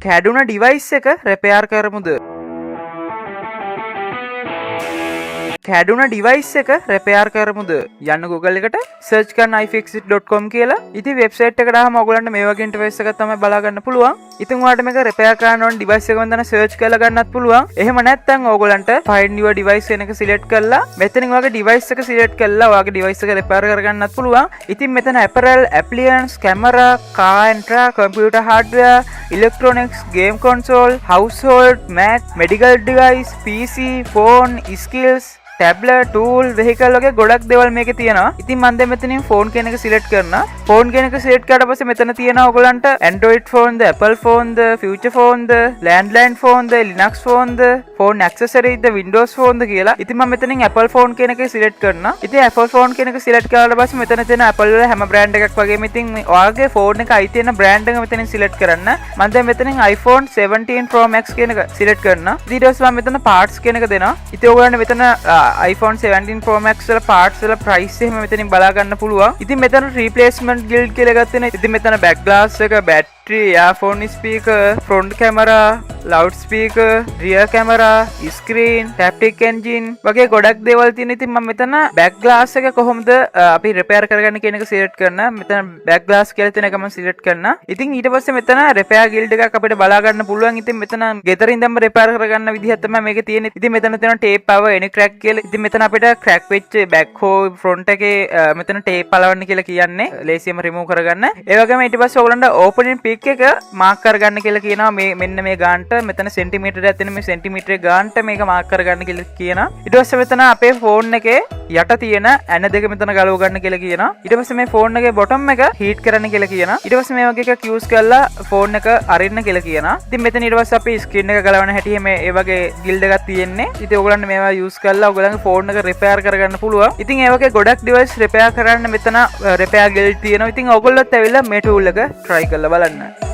කැඩුන device එක රෙපෙයාර් කරමුද? කැඩුන device එක රෙපෙයාර් කරමුද? යන්න Google එකට සර්ච් කරන්න ifixit.com කියලා. ඉතින් වෙබ්සයිට් එකට ආවම ඔයගොල්ලන්ට මේ වගේ ඉන්ටර්ෆේස් එකක් තමයි බලා ගන්න පුළුවන්. ඉතින් ඔයාලට මේක රෙපෙයාර් කරන්න ඕන ඩිවයිස් එක මන් දන්න සර්ච් කරලා ගන්නත් පුළුවන්. එහෙම නැත්නම් ඔයගොල්ලන්ට find your device වෙන එක සිලෙක්ට් කරලා මෙතනින් ඔයාගේ ඩිවයිස් එක සිලෙක්ට් කරලා ඔයාගේ ඩිවයිස් එක රෙපෙයාර් කරගන්නත් පුළුවන්. ඉතින් මෙතන apparel, appliance, camera, car and truck, computer hardware, electronics, game console, household, Mac, medical device, PC, phone, skills, tablet, tool, vehicle වගේ ගොඩක් දේවල් මේකේ තියෙනවා. ඉතින් මම දැන් මෙතනින් ෆෝන් කියන එක සිලෙක්ට් කරනවා. ෆෝන් කියන එක සිලෙක්ට් කරලා පස්සේ මෙතන තියෙනවා ඔයගලන්ට Android ෆෝන්ද, Apple ෆෝන්ද, Future ෆෝන්ද, landline ෆෝන්ද, Linux ෆෝන්ද, ෆෝන් ඇක්සසරිස්ද, Windows ෆෝන්ද කියලා. ඉතින් මම මෙතනින් Apple ෆෝන් කියන එක සිලෙක්ට් කරනවා. ඉතින් Apple ෆෝන් කියන එක සිලෙක්ට් කරලා පස්සේ මෙතන තියෙන Apple වල හැම බ්‍රෑන්ඩ් එකක් වගේම ඉතින් ඔයාගේ ෆෝන් එක අයිති වෙන බ්‍රෑන්ඩ් එක මෙතනින් සිලෙක්ට් කරන්න. මම දැන් මෙතනින් iPhone 17 Pro Max කියන එක සිලෙක්ට් කරනවා. ඊට පස්සේ මම මෙතන parts කියන එක දෙනවා. ඉතින් ඔයගලන්ට මෙතන iPhone 17 Pro Max වල parts වල price එහෙම මෙතනින් බලා ගන්න පුළුවන්. ඉතින් මෙතන replacement guild කියලා එකක් තියෙනවා. ඉතින් මෙතන back glass එක, battery, earphone speaker, front camera, loud speaker, rear camera, screen, haptic engine වගේ ගොඩක් දේවල් තියෙන. ඉතින් මම මෙතන back glass එක කොහොමද අපි repair කරගන්න කියන එක select කරනවා. මෙතන back glass කියලා තියෙන එක මම select කරනවා. ඉතින් ඊට පස්සේ මෙතන repair guild එකක් අපිට බලා ගන්න පුළුවන්. ඉතින් මෙතන ගෙදරින් ඉඳන්ම repair කරගන්න විදිහක් තමයි මේකේ තියෙන්නේ. ඉතින් මෙතන තියෙනවා tape power any crack කියලා. ඉතින් මෙතන අපිට crack වෙච්ච back hole front එකේ මෙතන tape පලවන්න කියලා කියන්නේ. ලේසියෙන්ම remove කරගන්න. ඒ වගේම ඊට පස්සේ ඔයගලන්ට opening pic එක mark කරගන්න කියලා කියනවා. මේ මෙන්න මේ ගානට මෙතන සෙන්ටිමීටර් එකක් තියෙන මේ සෙන්ටිමීටරේ ගානට මේක මාක් කරගන්න කියලා කියනවා. ඊට පස්සේ මෙතන අපේ ෆෝන් එකේ යට තියෙන ඇන දෙක මෙතන ගලව ගන්න කියලා කියනවා. ඊට පස්සේ මේ ෆෝන් එකේ බොටම් එක හීට් කරන්න කියලා කියනවා. ඊට පස්සේ මේ වගේ එකක් යූස් කරලා ෆෝන් එක අරින්න කියලා කියනවා. ඉතින් මෙතන ඊට පස්සේ අපි ස්ක්‍රීන් එක ගලවන හැටි මේ ඒ වගේ ගිල්ඩ් එකක් තියෙන්නේ. ඉතින් ඔයගලන්ට මේවා යූස් කරලා ඔයගලන්ගේ ෆෝන් එක රිපෙයාර් කරගන්න පුළුවන්. ඉතින් ඒ වගේ ගොඩක් ඩිවයිස් රිපෙයාර් කරන්න මෙතන රිපෙයාර් ගිල්ඩ් තියෙනවා. ඉතින් ඔයගොල්ලොත් ඇවිල්ලා මේ ටූල් එක try කරලා බලන්න.